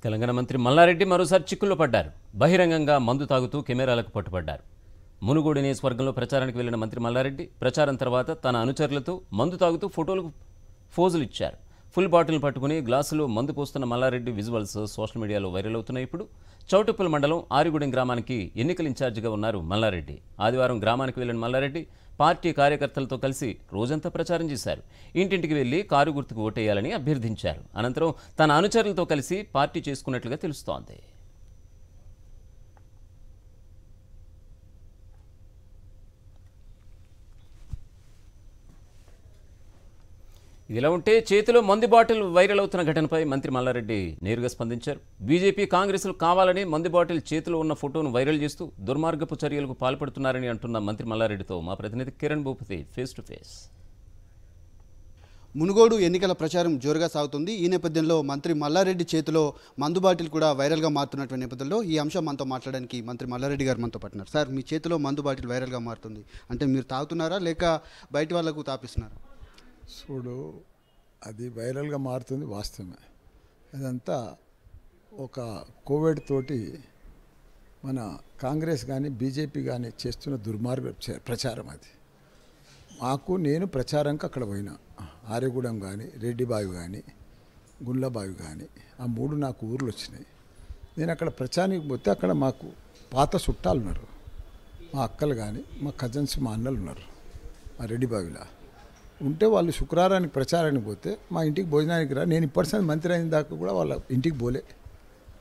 తెలంగాణ మంత్రి మల్లారెడ్డి మరోసారి చిక్కుల్లో పడ్డారు. బహిరంగంగా మందు తాగుతూ కెమెరాలకు పట్టుబడ్డారు. మునుగోడు నియోజకవర్గంలో ప్రచారానికి వెళ్లిన మంత్రి మల్లారెడ్డి ప్రచారం తర్వాత తన అనుచరులతో మందు తాగుతూ ఫోజులు ఇచ్చారు. ఫుల్ బాటిల్ పట్టుకుని గ్లాసులో మందు పోస్తున్న మల్లారెడ్డి విజువల్స్ సోషల్ మీడియాలో వైరల్ అవుతున్నాయి. ఇప్పుడు చౌటుప్పల్ మండలం ఆరిగూడెం గ్రామానికి ఎన్నికల ఇన్ఛార్జిగా ఉన్నారు మల్లారెడ్డి. ఆదివారం గ్రామానికి వెళ్లిన మల్లారెడ్డి పార్టీ కార్యకర్తలతో కలిసి రోజంతా ప్రచారం చేశారు. ఇంటింటికి వెళ్లి కారు గుర్తుకు ఓటేయాలని అభ్యర్థించారు. అనంతరం తన అనుచరులతో కలిసి పార్టీ చేసుకున్నట్లుగా తెలుస్తోంది. ఇదిలా ఉంటే చేతిలో మందు బాటిల్ వైరల్ అవుతున్న ఘటనపై మంత్రి మల్లారెడ్డి నేరుగా స్పందించారు. బీజేపీ కాంగ్రెస్లు కావాలని మందు బాటిల్ చేతిలో ఉన్న ఫోటోను వైరల్ చేస్తూ దుర్మార్గపు చర్యలకు పాల్పడుతున్నారని అంటున్న మంత్రి మల్లారెడ్డితో మా ప్రతినిధి Kiran Bhupathi face to face. Munugode ఎన్నికల ప్రచారం జోరుగా సాగుతుంది. ఈ నేపథ్యంలో మంత్రి మల్లారెడ్డి చేతిలో మందు బాటిల్ కూడా వైరల్గా మారుతున్నటువంటి నేపథ్యంలో ఈ అంశం మనతో మాట్లాడడానికి మంత్రి మల్లారెడ్డి గారు మనతో పట్టినారు. సార్, మీ చేతిలో మందు బాటిల్ వైరల్గా మారుతుంది అంటే మీరు తాగుతున్నారా లేక బయట వాళ్ళకు తాపిస్తున్నారా? చూడు, అది వైరల్గా మారుతుంది వాస్తవమే. అదంతా ఒక కోవిడ్ తోటి మన కాంగ్రెస్ కానీ బీజేపీ కానీ చేస్తున్న దుర్మార్గ ప్రచారం. అది నేను ప్రచారంకి అక్కడ పోయినా, ఆరేగూడెం కానీ రెడ్డిబావి కానీ గుండ్లబావి కానీ ఆ మూడు నాకు ఊర్లు వచ్చినాయి. నేను అక్కడ ప్రచారానికి పోతే అక్కడ మాకు పాత చుట్టాలు ఉన్నారు, మా అక్కలు కానీ మా కజన్స్ మా అన్నలు ఉన్నారు. ఆ రెడ్డిబావిలో ఉంటే వాళ్ళు శుక్రవారానికి ప్రచారానికి పోతే మా ఇంటికి భోజనానికి నేను ఇప్పటిసారి మంత్రి అయిన దాకా కూడా వాళ్ళ ఇంటికి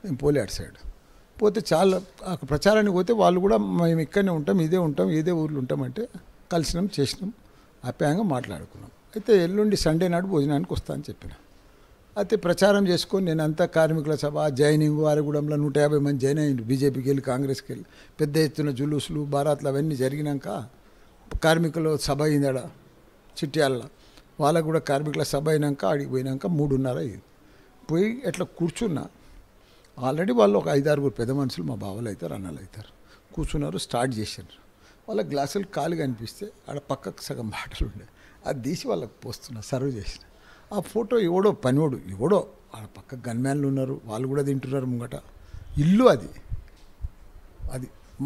నేను పోలే అటు సైడ్ పోతే చాలా ప్రచారానికి పోతే వాళ్ళు కూడా మేము ఇక్కడనే ఉంటాం, ఇదే ఊర్లో ఉంటామంటే కలిసినాం, చేసినాం, ఆప్యాయంగా మాట్లాడుకున్నాం. అయితే ఎల్లుండి సండే నాడు భోజనానికి వస్తా అని చెప్పిన. అయితే ప్రచారం చేసుకొని నేను అంతా కార్మికుల సభ జాయినింగ్ ఆరగూడెంలో 150 మంది జాయిన్ అయ్యిండు. బీజేపీకి వెళ్ళి కాంగ్రెస్కి వెళ్ళి పెద్ద ఎత్తున జులూసులు బారాత్లు అవన్నీ జరిగినాక కార్మికుల సభ అయిందాడ చిట్యాల వాళ్ళకు కూడా కార్మికుల సభ అయినాక ఆడికి పోయినాక 3:30 అయింది. పోయి ఎట్లా కూర్చున్నా, ఆల్రెడీ వాళ్ళు ఒక 5-6 పెద్ద మనుషులు మా బావలు అవుతారు, అన్నలు అవుతారు, కూర్చున్నారు, స్టార్ట్ చేశారు. వాళ్ళ గ్లాసులు ఖాళీగా అనిపిస్తే ఆడ పక్కకు సగం బాటలు ఉండే, అది తీసి వాళ్ళకి పోస్తున్నా, సర్వ్ చేసిన. ఆ ఫోటో ఎవడో ఆడ పక్క గన్మ్యాన్లు ఉన్నారు, వాళ్ళు కూడా తింటున్నారు ముంగట. ఇల్లు అది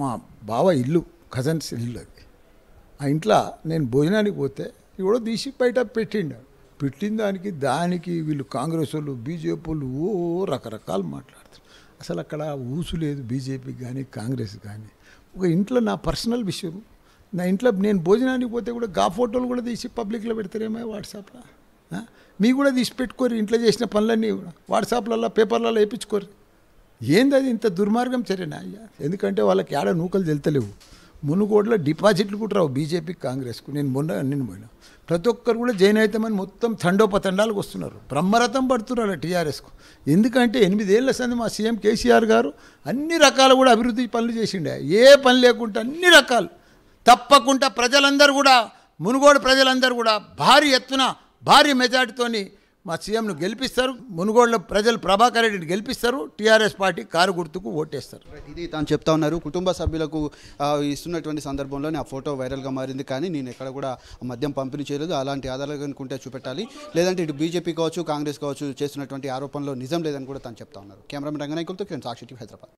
మా బావ ఇల్లు, కజన్స్ ఇల్లు. అది ఆ ఇంట్లో నేను భోజనానికి పోతే ఎవడో తీసి బయట పెట్టిన దానికి వీళ్ళు కాంగ్రెస్ వాళ్ళు బీజేపీ వాళ్ళు రకరకాలు మాట్లాడుతారు. అసలు అక్కడ ఊసు లేదు బీజేపీకి కానీ కాంగ్రెస్ కానీ. ఒక ఇంట్లో నా పర్సనల్ విషయం, నా ఇంట్లో నేను భోజనానికి పోతే కూడా ఫోటోలు కూడా తీసి పబ్లిక్లో పెడతారేమో వాట్సాప్లో. మీ కూడా తీసి పెట్టుకోరు, ఇంట్లో చేసిన పనులన్నీ వాట్సాప్లలో పేపర్లలో వేయించుకోరు. ఏంది అది ఇంత దుర్మార్గం చర్యనా అయ్యా? ఎందుకంటే వాళ్ళకి ఆడ నూకలు తెలుతలేవు. మునుగోడులో డిపాజిట్లు కూడా రావు బీజేపీకి కాంగ్రెస్కు. నేను పోయినా ప్రతి ఒక్కరు కూడా జైన్ అవుతామని మొత్తం తండోపతండాలకు వస్తున్నారు, బ్రహ్మరథం పడుతున్నారు టీఆర్ఎస్కు. ఎందుకంటే 8 ఏళ్ల సంది మా సీఎం కేసీఆర్ గారు అన్ని రకాలు కూడా అభివృద్ధి పనులు చేసిండే, ఏ పని లేకుండా అన్ని రకాలు. తప్పకుండా ప్రజలందరూ కూడా, మునుగోడు ప్రజలందరూ కూడా భారీ ఎత్తున భారీ మెజార్టీతోని మా సీఎంను గెలిపిస్తారు. మునుగోడులో ప్రజలు ప్రభాకర్ రెడ్డిని గెలిపిస్తారు, టీఆర్ఎస్ పార్టీ కారు గుర్తుకు ఓటేస్తారు. ఇది తాను చెప్తా ఉన్నారు. కుటుంబ సభ్యులకు ఇస్తున్నటువంటి సందర్భంలోనే ఆ ఫోటో వైరల్గా మారింది. కానీ నేను ఎక్కడ కూడా మద్యం పంపిణీ చేయలేదు, అలాంటి ఆధారాలు అనుకుంటే చూపెట్టాలి, లేదంటే ఇటు బీజేపీ కావచ్చు కాంగ్రెస్ కావచ్చు చేస్తున్నటువంటి ఆరోపణలో నిజం లేదని కూడా తాను చెప్తా ఉన్నారు. కెమెరామెన్ రంగనాయకులతో సాక్షి టీవీ, హైదరాబాద్.